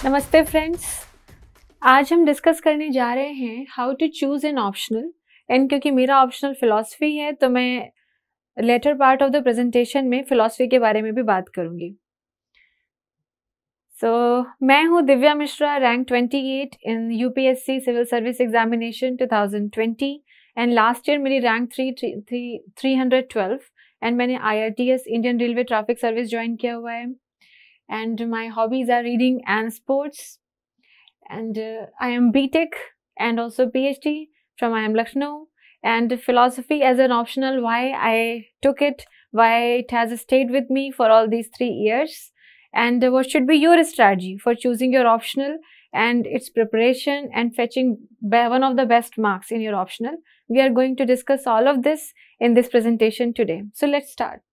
नमस्ते फ्रेंड्स, आज हम डिस्कस करने जा रहे हैं how to choose an optional. And क्योंकि मेरा ऑप्शनल फ़िलॉसफी है तो मैं later part of the presentation में फ़िलॉसफी के बारे में भी बात करूँगी। मैं हूँ Divya Mishra, rank 28 in UPSC civil service examination 2020 and last year मेरी रैंक 312 एंड मैंने IRTS Indian railway traffic service join किया हुआ है। And my hobbies are reading and sports. And I am BTech and also PhD from IIM Lucknow. And philosophy as an optional, why I took it, why it has stayed with me for all these 3 years. And what should be your strategy for choosing your optional and its preparation and fetching one of the best marks in your optional. We are going to discuss all of this in this presentation today. So let's start.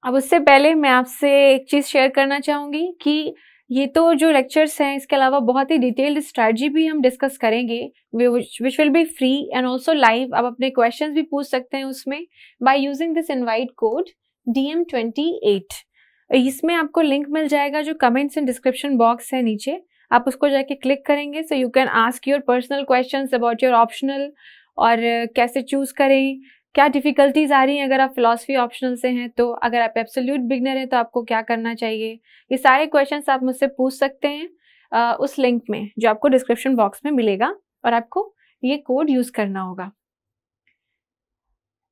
अब उससे पहले मैं आपसे एक चीज़ share करना चाहूँगी कि ये तो जो लेक्चर्स हैं, इसके अलावा बहुत ही डिटेल्ड स्ट्रैटेजी भी हम डिस्कस करेंगे which will be free and also live. आप अपने क्वेश्चंस भी पूछ सकते हैं उसमें by using this invite code DM28। इसमें आपको लिंक मिल जाएगा जो कमेंट्स एंड डिस्क्रिप्शन बॉक्स है नीचे, आप उसको जाके क्लिक करेंगे so you can ask your personal questions about your optional और कैसे चूज़ करें, क्या डिफ़िकल्टीज आ रही हैं अगर आप फिलॉसफी ऑप्शनल से हैं, तो अगर आप एब्सोल्यूट बिगनर हैं तो आपको क्या करना चाहिए, ये सारे क्वेश्चंस आप मुझसे पूछ सकते हैं उस लिंक में जो आपको डिस्क्रिप्शन बॉक्स में मिलेगा और आपको ये कोड यूज़ करना होगा।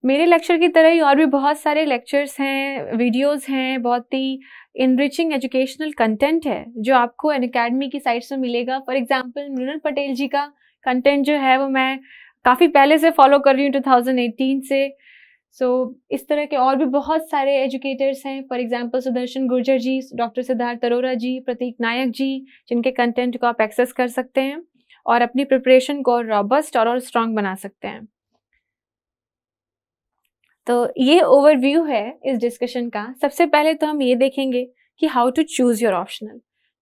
मेरे लेक्चर की तरह ही और भी बहुत सारे लेक्चर्स हैं, वीडियोस हैं, बहुत ही इनरिचिंग एजुकेशनल कंटेंट है जो आपको अनअकैडमी की साइट से मिलेगा। फॉर एग्जाम्पल मृणाल पटेल जी का कंटेंट जो है वो मैं काफ़ी पहले से फॉलो कर रही हूँ 2018 से। इस तरह के और भी बहुत सारे एजुकेटर्स हैं, for example Sudarshan Gurjar ji, doctor Siddharth Arora ji, Prateek Nayak ji, जिनके कंटेंट को आप एक्सेस कर सकते हैं और अपनी प्रिपरेशन को रॉबस्ट और स्ट्रांग बना सकते हैं। तो ये ओवरव्यू है इस डिस्कशन का। सबसे पहले तो हम ये देखेंगे कि how to choose your optional,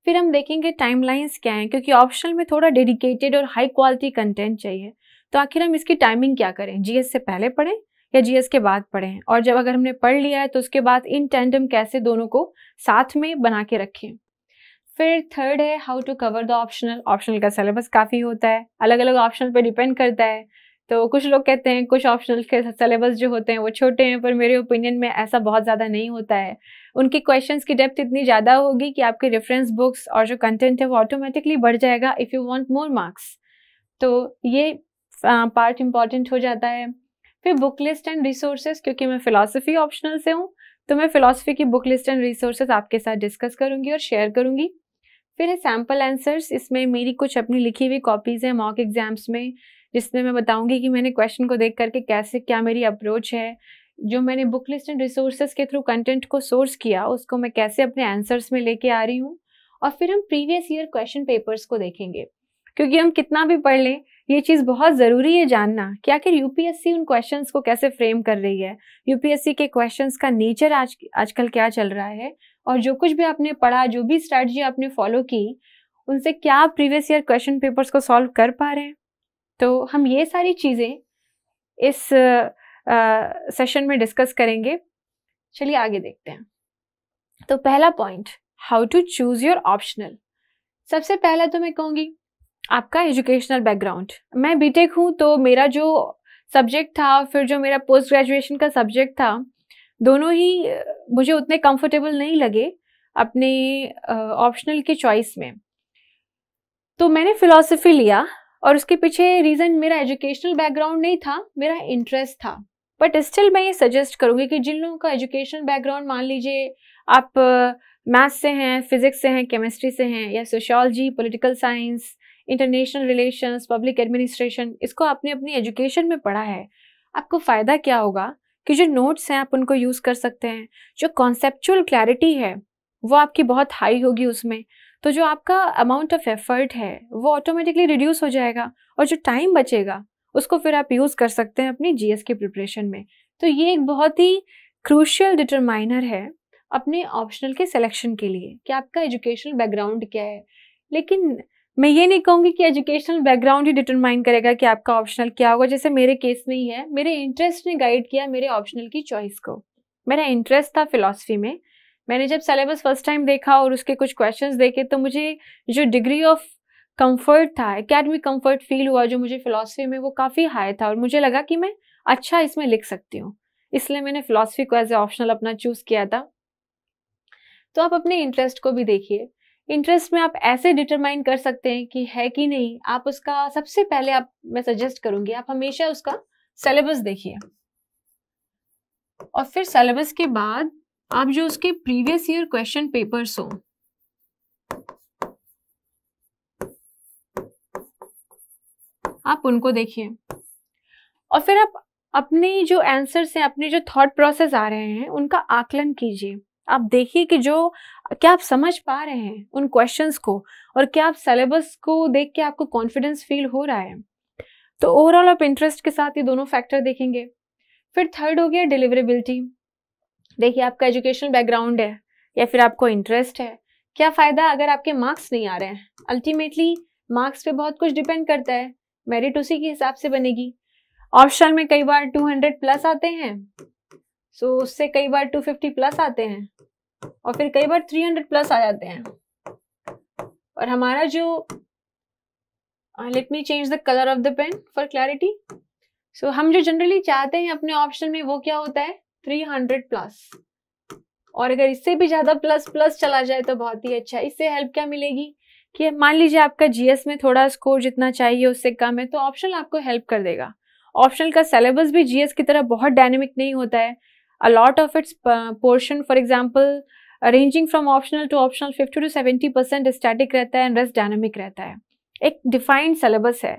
फिर हम देखेंगे टाइमलाइंस क्या हैं, क्योंकि ऑप्शनल में थोड़ा डेडिकेटेड और हाई क्वालिटी कंटेंट चाहिए। तो आखिर हम इसकी टाइमिंग क्या करें, जीएस से पहले पढ़ें या जीएस के बाद पढ़ें, और जब अगर हमने पढ़ लिया है तो उसके बाद इन टेंडम कैसे दोनों को साथ में बना के रखें। फिर थर्ड है how to cover the optional. Optional का सिलेबस काफ़ी होता है, अलग अलग ऑप्शनल पे डिपेंड करता है। तो कुछ लोग कहते हैं कुछ ऑप्शनल के सिलेबस जो होते हैं वो छोटे हैं, पर मेरे ओपिनियन में ऐसा बहुत ज़्यादा नहीं होता है। उनके क्वेश्चंस की डेप्थ इतनी ज़्यादा होगी कि आपके रेफरेंस बुक्स और जो कंटेंट है वो ऑटोमेटिकली बढ़ जाएगा if you want more marks. तो ये पार्ट इम्पॉर्टेंट हो जाता है। फिर बुक लिस्ट एंड रिसोर्सेज, क्योंकि मैं फ़िलॉसफी ऑप्शनल से हूँ तो मैं फ़िलॉसफी की बुक लिस्ट एंड रिसोर्सेज आपके साथ डिस्कस करूँगी और शेयर करूँगी। फिर है सैम्पल आंसर्स, इसमें मेरी कुछ अपनी लिखी हुई कॉपीज़ हैं मॉक एग्जाम्स में, जिसमें मैं बताऊँगी कि मैंने क्वेश्चन को देख करके कैसे क्या मेरी अप्रोच है, जो मैंने बुक लिस्ट एंड रिसोर्सेज के थ्रू कंटेंट को सोर्स किया उसको मैं कैसे अपने आंसर्स में लेके आ रही हूँ। और फिर हम प्रीवियस ईयर क्वेश्चन पेपर्स को देखेंगे, क्योंकि हम कितना भी पढ़ लें ये चीज़ बहुत ज़रूरी है जानना कि आखिर यूपीएससी उन क्वेश्चंस को कैसे फ्रेम कर रही है, यूपीएससी के क्वेश्चंस का नेचर आजकल क्या चल रहा है, और जो कुछ भी आपने पढ़ा, जो भी स्ट्रैटेजी आपने फॉलो की, उनसे क्या आप प्रीवियस ईयर क्वेश्चन पेपर्स को सॉल्व कर पा रहे हैं। तो हम ये सारी चीज़ें इस सेशन में डिस्कस करेंगे। चलिए आगे देखते हैं। तो पहला point, how to choose your optional. सबसे पहला तो मैं कहूँगी आपका एजुकेशनल बैकग्राउंड। मैं बीटेक हूँ तो मेरा जो सब्जेक्ट था, फिर जो मेरा पोस्ट ग्रेजुएशन का सब्जेक्ट था, दोनों ही मुझे उतने कंफर्टेबल नहीं लगे अपने ऑप्शनल की चॉइस में। तो मैंने फ़िलॉसफी लिया और उसके पीछे रीज़न मेरा एजुकेशनल बैकग्राउंड नहीं था, मेरा इंटरेस्ट था। बट स्टिल मैं ये सजेस्ट करूँगी कि जिन लोगों का एजुकेशनल बैकग्राउंड, मान लीजिए आप मैथ्स से हैं, फिजिक्स से हैं, केमिस्ट्री से हैं, या sociology, political science, international relations, public administration, इसको आपने अपनी एजुकेशन में पढ़ा है, आपको फ़ायदा क्या होगा कि जो नोट्स हैं आप उनको यूज़ कर सकते हैं, जो कॉन्सेप्चुअल क्लैरिटी है वो आपकी बहुत हाई होगी उसमें, तो जो आपका अमाउंट ऑफ एफर्ट है वो ऑटोमेटिकली रिड्यूस हो जाएगा और जो टाइम बचेगा उसको फिर आप यूज़ कर सकते हैं अपनी जीएस की प्रिपरेशन में। तो ये एक बहुत ही क्रूशियल डिटरमाइनर है अपने ऑप्शनल के सिलेक्शन के लिए कि आपका एजुकेशनल बैकग्राउंड क्या है। लेकिन मैं ये नहीं कहूँगी कि एजुकेशनल बैकग्राउंड ही डिटरमाइन करेगा कि आपका ऑप्शनल क्या होगा, जैसे मेरे केस में ही है। मेरे इंटरेस्ट ने गाइड किया मेरे ऑप्शनल की चॉइस को। मेरा इंटरेस्ट था फिलॉसफी में, मैंने जब सिलेबस फर्स्ट टाइम देखा और उसके कुछ क्वेश्चंस देखे तो मुझे जो डिग्री ऑफ कंफर्ट था, एकेडमिक कंफर्ट फील हुआ जो मुझे फिलॉसफी में, वो काफ़ी हाई था और मुझे लगा कि मैं अच्छा इसमें लिख सकती हूँ, इसलिए मैंने फिलॉसफी को एज ए ऑप्शनल अपना चूज़ किया था। तो आप अपने इंटरेस्ट को भी देखिए, इंटरेस्ट में आप ऐसे डिटरमाइन कर सकते हैं कि है कि नहीं। आप उसका सबसे पहले मैं सजेस्ट करूंगी आप हमेशा उसका सिलेबस देखिए, और फिर सिलेबस के बाद आप जो उसके प्रीवियस ईयर क्वेश्चन पेपर्स हो आप उनको देखिए, और फिर आप अपने जो आंसर्स हैं, अपने जो थॉट प्रोसेस आ रहे हैं उनका आकलन कीजिए। आप देखिए कि जो क्या आप समझ पा रहे हैं उन क्वेश्चंस को, और क्या आप सिलेबस को देख के आपको कॉन्फिडेंस फील हो रहा है। तो ओवरऑल आप इंटरेस्ट के साथ ये दोनों फैक्टर देखेंगे। फिर थर्ड हो गया डिलीवरेबिलिटी। देखिए आपका एजुकेशनल बैकग्राउंड है या फिर आपको इंटरेस्ट है, क्या फ़ायदा अगर आपके मार्क्स नहीं आ रहे हैं। अल्टीमेटली मार्क्स पे बहुत कुछ डिपेंड करता है, मेरिट उसी के हिसाब से बनेगी। ऑप्शनल में कई बार 200 प्लस आते हैं, सो उससे कई बार 250 प्लस आते हैं, और फिर कई बार 300 प्लस आ जाते हैं। और हमारा जो let me change the colour of the pen for clarity. So हम जो जनरली चाहते हैं अपने ऑप्शन में वो क्या होता है 300 प्लस, और अगर इससे भी ज्यादा प्लस प्लस चला जाए तो बहुत ही अच्छा। इससे हेल्प क्या मिलेगी कि मान लीजिए आपका जीएस में थोड़ा स्कोर जितना चाहिए उससे कम है, तो ऑप्शनल आपको हेल्प कर देगा। ऑप्शनल का सिलेबस भी जीएस की तरह बहुत डायनेमिक नहीं होता है। A lot of its portion for example ranging from optional to optional 50 to 70% static रहता है एंड रेस्ट डायनेमिक रहता है। एक डिफाइंड सिलेबस है,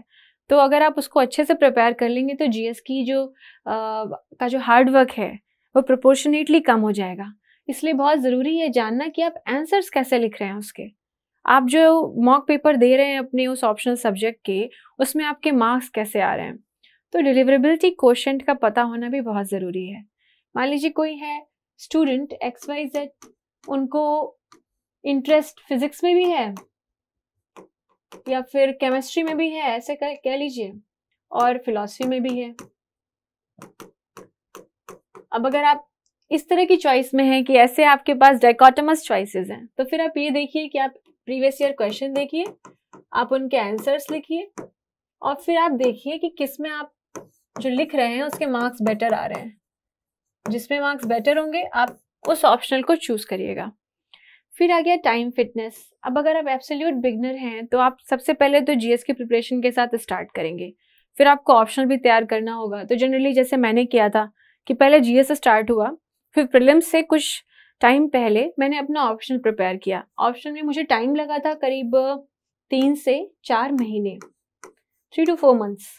तो अगर आप उसको अच्छे से प्रिपेयर कर लेंगे तो जीएस की का जो हार्ड वर्क है वो प्रोपोर्शनेटली कम हो जाएगा। इसलिए बहुत ज़रूरी है जानना कि आप आंसर्स कैसे लिख रहे हैं उसके। आप जो मॉक पेपर दे रहे हैं अपने उस ऑप्शनल सब्जेक्ट के, उसमें आपके मार्क्स कैसे आ रहे हैं। तो डिलीवरेबिलिटी कोशेंट का पता होना भी बहुत ज़रूरी है। मान लीजिए कोई है स्टूडेंट XYZ, उनको इंटरेस्ट फिजिक्स में भी है या फिर केमिस्ट्री में भी है, ऐसे कह लीजिए, और फिलॉसफी में भी है। अब अगर आप इस तरह की चॉइस में हैं कि ऐसे आपके पास डाइकोटोमस चॉइसेस हैं, तो फिर आप ये देखिए कि आप प्रीवियस ईयर क्वेश्चन देखिए, आप उनके आंसर्स लिखिए, और फिर आप देखिए कि किस में आप जो लिख रहे हैं उसके मार्क्स बेटर आ रहे हैं। जिसमें मार्क्स बेटर होंगे आप उस ऑप्शनल को चूज करिएगा। फिर आ गया टाइम फिटनेस। अब अगर आप एब्सोल्यूट बिगनर हैं तो आप सबसे पहले तो जीएस की प्रिपरेशन के साथ स्टार्ट करेंगे, फिर आपको ऑप्शनल भी तैयार करना होगा। तो जनरली जैसे मैंने किया था कि पहले जीएस स्टार्ट हुआ, फिर प्रीलिम्स से कुछ टाइम पहले मैंने अपना ऑप्शनल प्रिपेयर किया। ऑप्शनल में मुझे टाइम लगा था करीब 3 से 4 महीने, 3 to 4 months।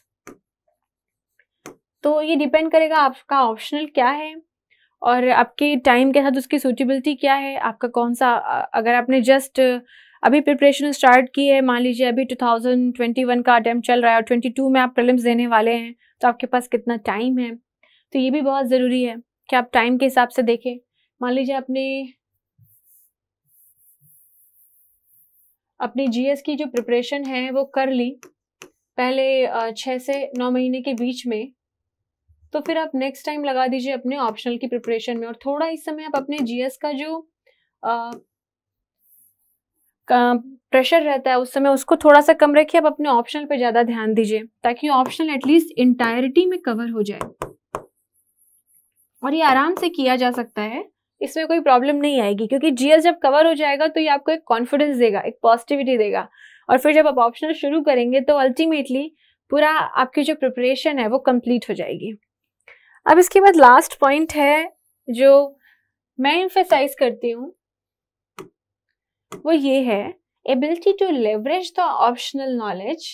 तो ये डिपेंड करेगा आपका ऑप्शनल क्या है और आपके टाइम के साथ उसकी सूटेबिलिटी क्या है, आपका कौन सा। अगर आपने जस्ट अभी प्रिपरेशन स्टार्ट की है, मान लीजिए अभी 2021 का अटेम्प्ट चल रहा है और 22 में आप प्रीलिम्स देने वाले हैं, तो आपके पास कितना टाइम है। तो ये भी बहुत ज़रूरी है कि आप टाइम के हिसाब से देखें। मान लीजिए आपने अपनी जीएस की जो प्रिपरेशन है वो कर ली पहले 6 से 9 महीने के बीच में, तो फिर आप नेक्स्ट टाइम लगा दीजिए अपने ऑप्शनल की प्रिपरेशन में, और थोड़ा इस समय आप अपने जीएस का जो प्रेशर रहता है उस समय उसको थोड़ा सा कम रखिए, आप अपने ऑप्शनल पे ज़्यादा ध्यान दीजिए ताकि ऑप्शनल एटलीस्ट इंटायरिटी में कवर हो जाए। और ये आराम से किया जा सकता है, इसमें कोई प्रॉब्लम नहीं आएगी, क्योंकि जीएस जब कवर हो जाएगा तो ये आपको एक कॉन्फिडेंस देगा, एक पॉजिटिविटी देगा। और फिर जब आप ऑप्शनल शुरू करेंगे तो अल्टीमेटली पूरा आपकी जो प्रिपरेशन है वो कंप्लीट हो जाएगी। अब इसके बाद लास्ट पॉइंट है जो मैं एम्फेसाइज करती हूँ, वो ये है ability to leverage the optional knowledge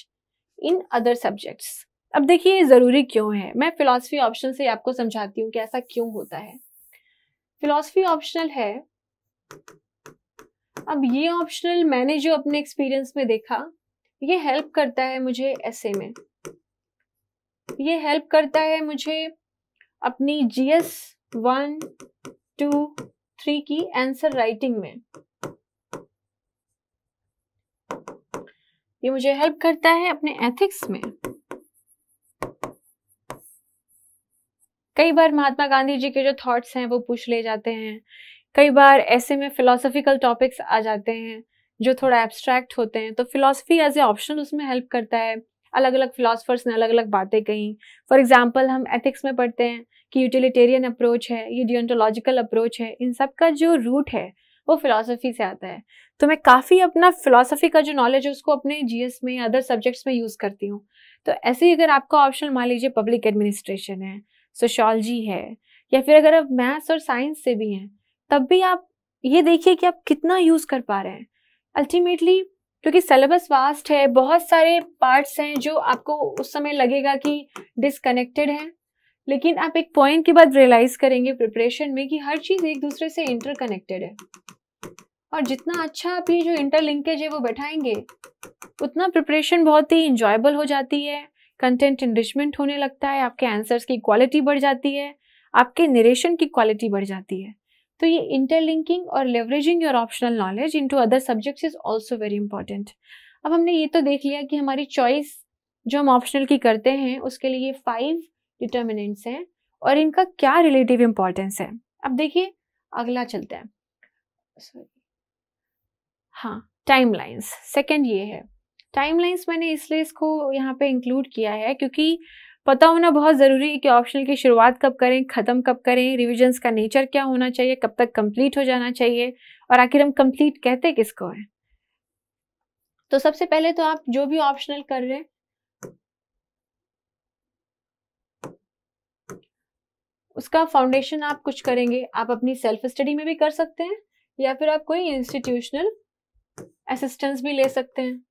in other subjects. अब देखिए ये ज़रूरी क्यों है, मैं फिलॉसफी ऑप्शनल से आपको समझाती हूँ कि ऐसा क्यों होता है। फिलॉसफी ऑप्शनल है, अब ये ऑप्शनल मैंने जो अपने एक्सपीरियंस में देखा, ये हेल्प करता है मुझे एसे में, ये हेल्प करता है मुझे अपनी जीएस 1, 2, 3 की आंसर राइटिंग में, ये मुझे हेल्प करता है अपने एथिक्स में। कई बार महात्मा गांधी जी के जो थॉट्स हैं वो पूछ ले जाते हैं, कई बार ऐसे में फिलोसफिकल टॉपिक्स आ जाते हैं जो थोड़ा एब्स्ट्रैक्ट होते हैं, तो फिलोसफी एज ए ऑप्शनल उसमें हेल्प करता है। अलग अलग फिलोसफर्स ने अलग अलग बातें कही। फॉर एग्जाम्पल हम एथिक्स में पढ़ते हैं कि यूटिलिटेरियन अप्रोच है, ये डियोंटोलॉजिकल अप्रोच है, इन सब का जो रूट है वो फिलोसफी से आता है। तो मैं काफ़ी अपना फिलोसफी का जो नॉलेज है उसको अपने जीएस में, अदर सब्जेक्ट्स में यूज़ करती हूँ। तो ऐसे ही अगर आपका ऑप्शनल मान लीजिए पब्लिक एडमिनिस्ट्रेशन है, सोशियोलॉजी है, या फिर अगर आप मैथ्स और साइंस से भी हैं, तब भी आप ये देखिए कि आप कितना यूज़ कर पा रहे हैं। अल्टीमेटली क्योंकि सिलेबस वास्ट है, बहुत सारे पार्ट्स हैं जो आपको उस समय लगेगा कि डिसकनेक्टेड हैं, लेकिन आप एक पॉइंट के बाद रियलाइज करेंगे प्रिपरेशन में कि हर चीज़ एक दूसरे से इंटरकनेक्टेड है, और जितना अच्छा आप ये जो इंटरलिंकेज है वो बैठाएंगे, उतना प्रिपरेशन बहुत ही इंजॉयबल हो जाती है, कंटेंट इनरिचमेंट होने लगता है, आपके आंसर्स की क्वालिटी बढ़ जाती है, आपके नरेशन की क्वालिटी बढ़ जाती है। तो ये इंटरलिंकिंग और leveraging your optional knowledge into other subjects is also very important. अब हमने ये तो देख लिया कि हमारी चॉइस जो हम ऑप्शनल की करते हैं उसके लिए 5 डिटर्मिनेंट्स हैं और इनका क्या रिलेटिव इंपॉर्टेंस है। अब देखिए अगला चलता है, हाँ, टाइमलाइंस। सेकंड ये है टाइमलाइंस। मैंने इसलिए इसको यहाँ पे इंक्लूड किया है क्योंकि पता होना बहुत ज़रूरी है कि ऑप्शनल की शुरुआत कब करें, ख़त्म कब करें, रिविजन्स का नेचर क्या होना चाहिए, कब तक कंप्लीट हो जाना चाहिए, और आखिर हम कंप्लीट कहते किसको हैं। तो सबसे पहले तो आप जो भी ऑप्शनल कर रहे हैं उसका फाउंडेशन आप कुछ करेंगे। आप अपनी सेल्फ स्टडी में भी कर सकते हैं या फिर आप कोई इंस्टीट्यूशनल असिस्टेंस भी ले सकते हैं।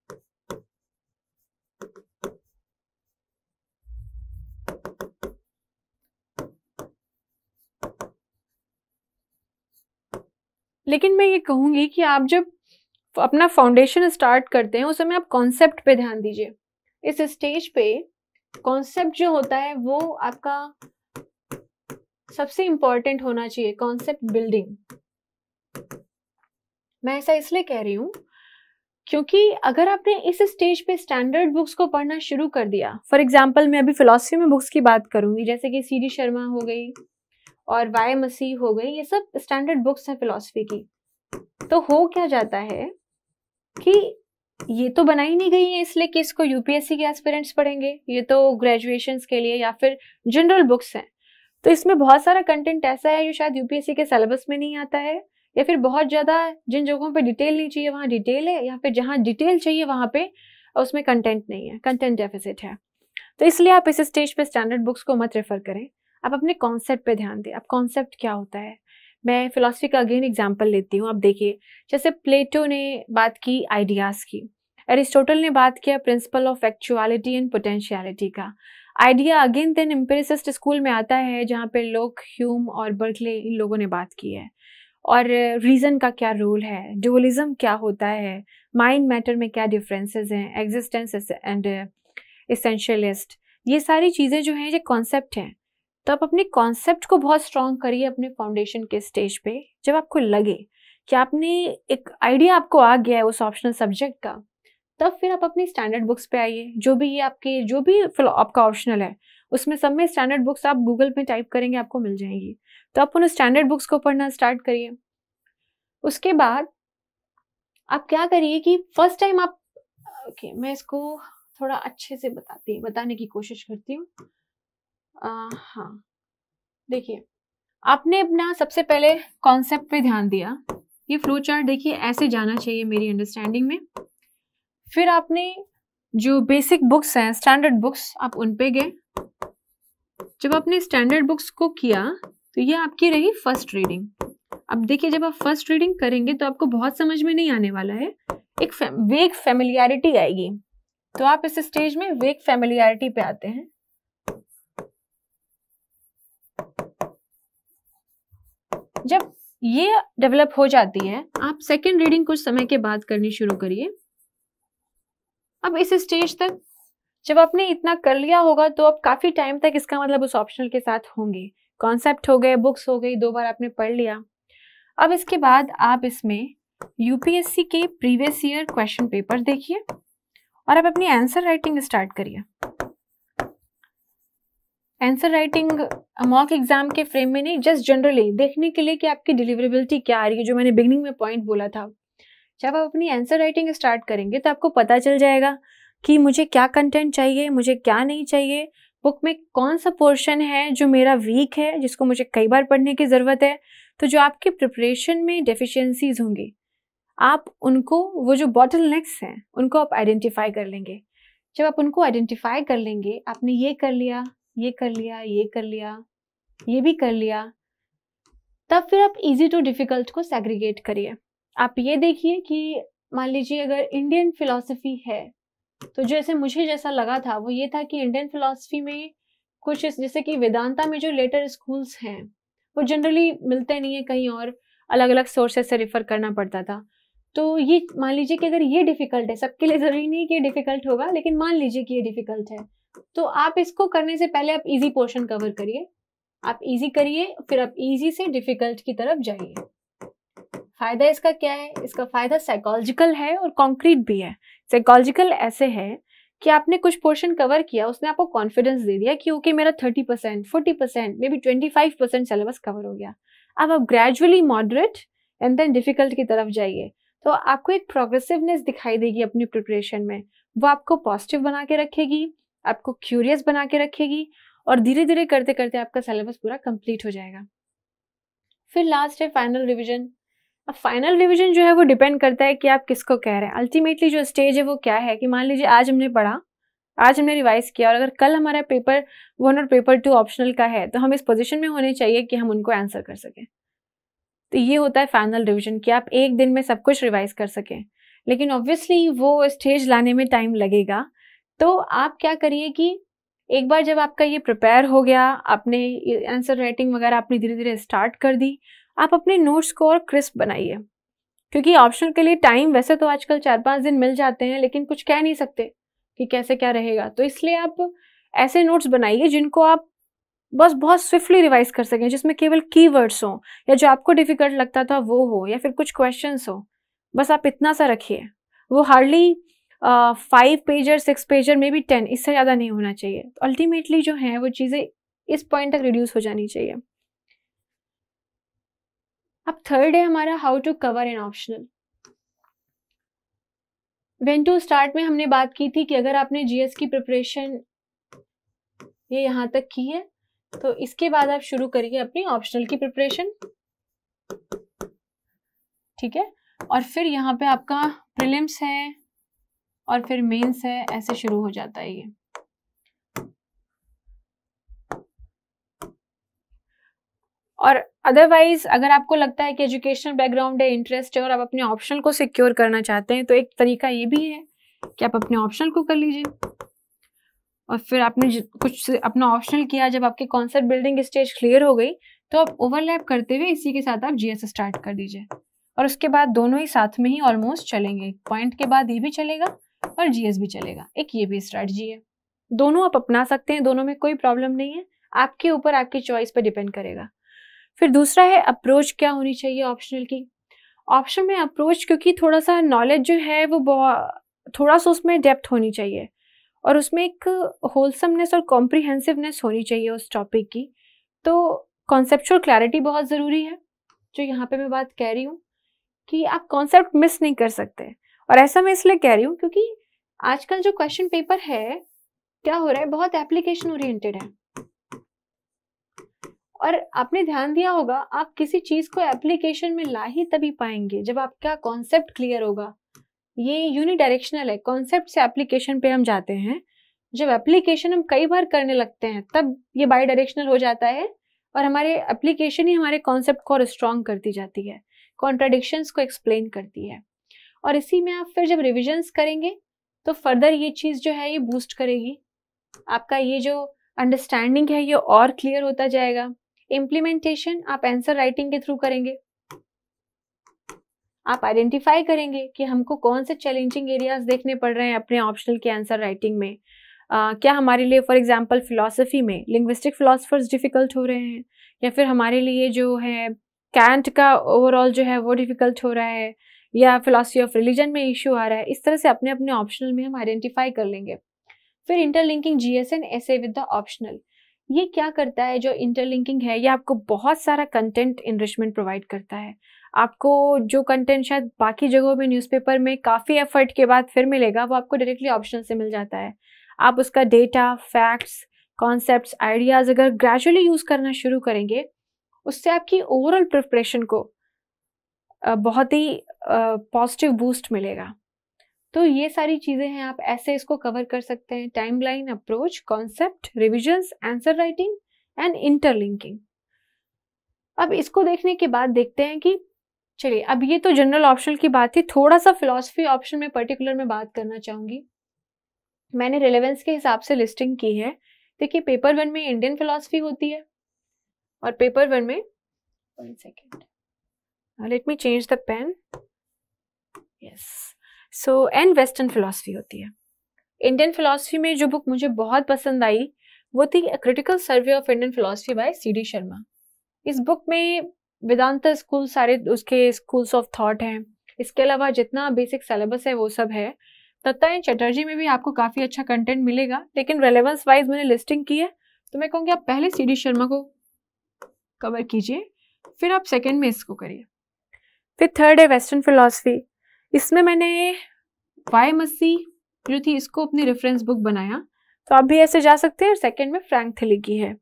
लेकिन मैं ये कहूंगी कि आप जब अपना फाउंडेशन स्टार्ट करते हैं उस समय आप कॉन्सेप्ट पे ध्यान दीजिए। इस स्टेज पे कॉन्सेप्ट जो होता है वो आपका सबसे इंपॉर्टेंट होना चाहिए, कॉन्सेप्ट बिल्डिंग। मैं ऐसा इसलिए कह रही हूँ क्योंकि अगर आपने इस स्टेज पे स्टैंडर्ड बुक्स को पढ़ना शुरू कर दिया, फॉर एग्जाम्पल मैं अभी फिलॉसफी में बुक्स की बात करूंगी जैसे कि सी डी शर्मा हो गई और वाई मसीह हो गई, ये सब स्टैंडर्ड बुक्स हैं फिलॉसफी की। तो हो क्या जाता है कि ये तो बनाई नहीं गई है इसलिए कि इसको यूपीएससी के एस्पिरेंट्स पढ़ेंगे, ये तो ग्रेजुएशंस के लिए या फिर जनरल बुक्स हैं। तो इसमें बहुत सारा कंटेंट ऐसा है जो शायद यूपीएससी के सिलेबस में नहीं आता है, या फिर बहुत ज़्यादा जिन जगहों पे डिटेल नहीं चाहिए वहाँ डिटेल है, या फिर जहाँ डिटेल चाहिए वहाँ पे उसमें कंटेंट नहीं है, कंटेंट डेफिसिट है। तो इसलिए आप इस स्टेज पे स्टैंडर्ड बुक्स को मत रेफर करें, आप अपने कॉन्सेप्ट पे ध्यान दें। अब कॉन्सेप्ट क्या होता है, मैं फिलॉसफी का अगेन एग्जाम्पल लेती हूँ। अब देखिए जैसे प्लेटो ने बात की आइडियाज़ की, एरिस्टोटल ने बात किया principle of actuality and potentiality का। आइडिया अगेन देन एम्पिरिसिस्ट स्कूल में आता है जहाँ पे लोक, ह्यूम और बर्कले इन लोगों ने बात की है। और रीज़न का क्या रोल है, ड्यूअलिज्म क्या होता है, माइंड मैटर में क्या डिफरेंसेस हैं, एग्जिस्टेंस एंड एसेंशियलिस्ट, ये सारी चीज़ें जो हैं ये कॉन्सेप्ट हैं। तो आप अपने कॉन्सेप्ट को बहुत स्ट्रॉन्ग करिए अपने फाउंडेशन के स्टेज पे। जब आपको लगे कि आपने एक आइडिया आपको आ गया है उस ऑप्शनल सब्जेक्ट का, तब फिर आप अपनी स्टैंडर्ड बुक्स पे आइए। जो भी ये आपके जो भी आपका ऑप्शनल है उसमें सब में स्टैंडर्ड बुक्स आप गूगल पे टाइप करेंगे आपको मिल जाएंगी। तो आप उन स्टैंडर्ड बुक्स को पढ़ना स्टार्ट करिए। उसके बाद आप क्या करिए कि फर्स्ट टाइम आप मैं इसको थोड़ा अच्छे से बताने की कोशिश करती हूँ। हाँ, देखिए आपने अपना सबसे पहले कॉन्सेप्ट पे ध्यान दिया। ये फ्लो चार्ट देखिए ऐसे जाना चाहिए मेरी अंडरस्टैंडिंग में। फिर आपने जो बेसिक बुक्स हैं स्टैंडर्ड बुक्स आप उन पे गए। जब आपने स्टैंडर्ड बुक्स को किया तो ये आपकी रही फर्स्ट रीडिंग। अब देखिए जब आप फर्स्ट रीडिंग करेंगे तो आपको बहुत समझ में नहीं आने वाला है, एक वेग फैमिलियरिटी आएगी। तो आप इस स्टेज में वेग फैमिलियरिटी पे आते हैं। जब ये डेवलप हो जाती है आप सेकेंड रीडिंग कुछ समय के बाद करनी शुरू करिए। अब इस स्टेज तक जब आपने इतना कर लिया होगा तो अब काफी टाइम तक इसका मतलब उस ऑप्शनल के साथ होंगे। कॉन्सेप्ट हो गए, बुक्स हो गई, 2 बार आपने पढ़ लिया। अब इसके बाद आप इसमें यूपीएससी के प्रीवियस ईयर क्वेश्चन पेपर देखिए और आप अपनी आंसर राइटिंग स्टार्ट करिए। आंसर राइटिंग मॉक एग्जाम के फ्रेम में नहीं, जस्ट जनरली देखने के लिए कि आपकी डिलीवरेबिलिटी क्या आ रही है, जो मैंने बिगनिंग में पॉइंट बोला था। जब आप अपनी आंसर राइटिंग स्टार्ट करेंगे तो आपको पता चल जाएगा कि मुझे क्या कंटेंट चाहिए, मुझे क्या नहीं चाहिए, बुक में कौन सा पोर्शन है जो मेरा वीक है, जिसको मुझे कई बार पढ़ने की ज़रूरत है। तो जो आपके प्रिपरेशन में डेफिशिएंसीज होंगी, आप उनको, वो जो बॉटलनेक्स हैं, उनको आप आइडेंटिफाई कर लेंगे। जब आप उनको आइडेंटिफाई कर लेंगे, आपने ये कर लिया, ये कर लिया, ये कर लिया, ये भी कर लिया, तब फिर आप इजी टू डिफिकल्ट को सेग्रीगेट करिए। आप ये देखिए कि मान लीजिए अगर इंडियन फिलॉसफी है, तो जैसे मुझे जैसा लगा था वो ये था कि इंडियन फिलॉसफी में कुछ जैसे कि वेदांता में जो लेटर स्कूल्स हैं वो जनरली मिलते नहीं है, कहीं और अलग अलग सोर्सेस से रेफर करना पड़ता था। तो ये मान लीजिए कि अगर ये डिफिकल्ट है, सबके लिए जरूरी नहीं कि ये डिफिकल्ट होगा, लेकिन मान लीजिए कि ये डिफिकल्ट है, तो आप इसको करने से पहले आप इजी पोर्शन कवर करिए, आप इजी करिए, फिर आप इजी से डिफिकल्ट की तरफ जाइए। फायदा इसका क्या है? इसका फायदा साइकोलॉजिकल है और कॉन्क्रीट भी है। साइकोलॉजिकल ऐसे है कि आपने कुछ पोर्शन कवर किया, उसने आपको कॉन्फिडेंस दे दिया कि ओके मेरा 30%, 40%, मे बी 25% सिलेबस कवर हो गया। अब आप gradually moderate and then difficult की तरफ जाइए, तो आपको एक प्रोग्रेसिवनेस दिखाई देगी अपनी प्रिपरेशन में। वो आपको पॉजिटिव बना के रखेगी, आपको क्यूरियस बना के रखेगी, और धीरे धीरे करते करते आपका सिलेबस पूरा कंप्लीट हो जाएगा। फिर लास्ट है फाइनल रिविजन। अब फाइनल रिविजन जो है वो डिपेंड करता है कि आप किसको कह रहे हैं। अल्टीमेटली जो स्टेज है वो क्या है कि मान लीजिए आज हमने पढ़ा, आज हमने रिवाइज किया, और अगर कल हमारा पेपर 1 और पेपर 2 ऑप्शनल का है, तो हम इस पोजीशन में होने चाहिए कि हम उनको आंसर कर सकें। तो ये होता है फाइनल रिविजन, कि आप एक दिन में सब कुछ रिवाइज कर सकें। लेकिन ऑब्वियसली वो स्टेज लाने में टाइम लगेगा। तो आप क्या करिए कि एक बार जब आपका ये प्रिपेयर हो गया, आपने आंसर राइटिंग वगैरह आपने धीरे धीरे स्टार्ट कर दी, आप अपने नोट्स को और क्रिस्प बनाइए। क्योंकि ऑप्शनल के लिए टाइम वैसे तो आजकल 4-5 दिन मिल जाते हैं, लेकिन कुछ कह नहीं सकते कि कैसे क्या रहेगा। तो इसलिए आप ऐसे नोट्स बनाइए जिनको आप बस बहुत स्विफ्टली रिवाइज कर सकें, जिसमें केवल कीवर्ड्स हो, या जो आपको डिफिकल्ट लगता था वो हो, या फिर कुछ क्वेश्चंस हो। बस आप इतना सा रखिए। वो हार्डली 5 पेजर 6 पेजर में भी 10, इससे ज़्यादा नहीं होना चाहिए। तो अल्टीमेटली जो है वो चीज़ें इस पॉइंट तक रिड्यूस हो जानी चाहिए। अब थर्ड है हमारा how to cover an optional. When to start में हमने बात की थी कि अगर आपने जीएस की प्रिपरेशन ये यहाँ तक की है, तो इसके बाद आप शुरू करिए अपनी ऑप्शनल की प्रिपरेशन, ठीक है। और फिर यहाँ पे आपका प्रीलिम्स है और फिर मेंस है, ऐसे शुरू हो जाता है ये। और अदरवाइज अगर आपको लगता है कि एजुकेशनल बैकग्राउंड है, इंटरेस्ट है, और आप अपने ऑप्शनल को सिक्योर करना चाहते हैं, तो एक तरीका ये भी है कि आप अपने ऑप्शनल को कर लीजिए। और फिर आपने कुछ अपना ऑप्शनल किया, जब आपकी कॉन्सेप्ट बिल्डिंग स्टेज क्लियर हो गई, तो आप ओवरलैप करते हुए इसी के साथ आप जीएस स्टार्ट कर दीजिए। और उसके बाद दोनों ही साथ में ही ऑलमोस्ट चलेंगे। पॉइंट के बाद ये भी चलेगा और जीएस भी चलेगा, एक ये भी स्ट्रैटेजी है। दोनों आप अपना सकते हैं, दोनों में कोई प्रॉब्लम नहीं है, आपके ऊपर आपकी चॉइस पर डिपेंड करेगा। फिर दूसरा है अप्रोच क्या होनी चाहिए ऑप्शनल की। ऑप्शनल में अप्रोच, क्योंकि थोड़ा सा नॉलेज जो है वो थोड़ा सा उसमें डेप्थ होनी चाहिए, और उसमें एक होलसमनेस और कॉम्प्रिहेंसिवनेस होनी चाहिए उस टॉपिक की। तो कॉन्सेप्चुअल क्लैरिटी बहुत ज़रूरी है, जो यहाँ पे मैं बात कह रही हूँ कि आप कॉन्सेप्ट मिस नहीं कर सकते। और ऐसा मैं इसलिए कह रही हूँ क्योंकि आजकल जो क्वेश्चन पेपर है, क्या हो रहा है, बहुत एप्लीकेशन ओरिएंटेड है। और आपने ध्यान दिया होगा, आप किसी चीज को एप्लीकेशन में ला ही तभी पाएंगे जब आपका कॉन्सेप्ट क्लियर होगा। ये यूनिडायरेक्शनल है, कॉन्सेप्ट से एप्लीकेशन पे हम जाते हैं। जब एप्लीकेशन हम कई बार करने लगते हैं तब ये बाई डायरेक्शनल हो जाता है, और हमारे एप्लीकेशन ही हमारे कॉन्सेप्ट को और स्ट्रॉन्ग करती जाती है, कॉन्ट्राडिक्शंस को एक्सप्लेन करती है। और इसी में आप फिर जब रिविजन्स करेंगे तो फर्दर ये चीज जो है ये बूस्ट करेगी, आपका ये जो अंडरस्टैंडिंग है ये और क्लियर होता जाएगा। इम्प्लीमेंटेशन आप आंसर राइटिंग के थ्रू करेंगे, आप आइडेंटिफाई करेंगे कि हमको कौन से चैलेंजिंग एरियाज देखने पड़ रहे हैं अपने ऑप्शनल के आंसर राइटिंग में। क्या हमारे लिए फॉर एग्जांपल फिलॉसफी में लिंग्विस्टिक फिलोसफर्स डिफिकल्ट हो रहे हैं, या फिर हमारे लिए जो है कैंट का ओवरऑल जो है वो डिफिकल्ट हो रहा है, या फिलॉसफी ऑफ रिलीजन में इशू आ रहा है। इस तरह से अपने अपने ऑप्शनल में हम आइडेंटिफाई कर लेंगे। फिर interlinking GS and essay with the optional. ये क्या करता है, जो इंटरलिंकिंग है, ये आपको बहुत सारा कंटेंट इनरिचमेंट प्रोवाइड करता है। आपको जो कंटेंट शायद बाकी जगहों में न्यूज़पेपर में काफ़ी एफर्ट के बाद फिर मिलेगा, वो आपको डायरेक्टली ऑप्शनल से मिल जाता है। आप उसका डेटा, फैक्ट्स, कॉन्सेप्ट्स, आइडियाज़ अगर ग्रेजुअली यूज़ करना शुरू करेंगे, उससे आपकी ओवरऑल प्रिपरेशन को बहुत ही पॉजिटिव बूस्ट मिलेगा। तो ये सारी चीज़ें हैं, आप ऐसे इसको कवर कर सकते हैं: timeline, approach, concept, revisions, answer writing and interlinking. अब इसको देखने के बाद देखते हैं कि चलिए, अब ये तो जनरल ऑप्शनल की बात थी, थोड़ा सा फिलॉसफी ऑप्शन में पर्टिकुलर में बात करना चाहूँगी। मैंने रिलेवेंस के हिसाब से लिस्टिंग की है। देखिए, पेपर 1 में इंडियन फिलॉसफी होती है और पेपर 1 में, 1 second, let me change the pen, yes, so and western philosophy होती है। इंडियन फिलॉसफी में जो बुक मुझे बहुत पसंद आई वो थी critical survey of Indian philosophy by CD Sharma. इस बुक में वेदांत स्कूल, सारे उसके स्कूल्स ऑफ थॉट हैं। इसके अलावा जितना बेसिक सिलेबस है वो सब है। दत्तायन चटर्जी में भी आपको काफ़ी अच्छा कंटेंट मिलेगा, लेकिन रेलेवेंस वाइज मैंने लिस्टिंग की है, तो मैं कहूँगी आप पहले CD शर्मा को कवर कीजिए, फिर आप सेकेंड में इसको करिए। फिर थर्ड है वेस्टर्न फिलॉसफी। इसमें मैंने वाई मसी जो थी इसको अपनी रेफरेंस बुक बनाया, तो आप भी ऐसे जा सकते हैं। और सेकेंड में फ्रैंक थिली की है।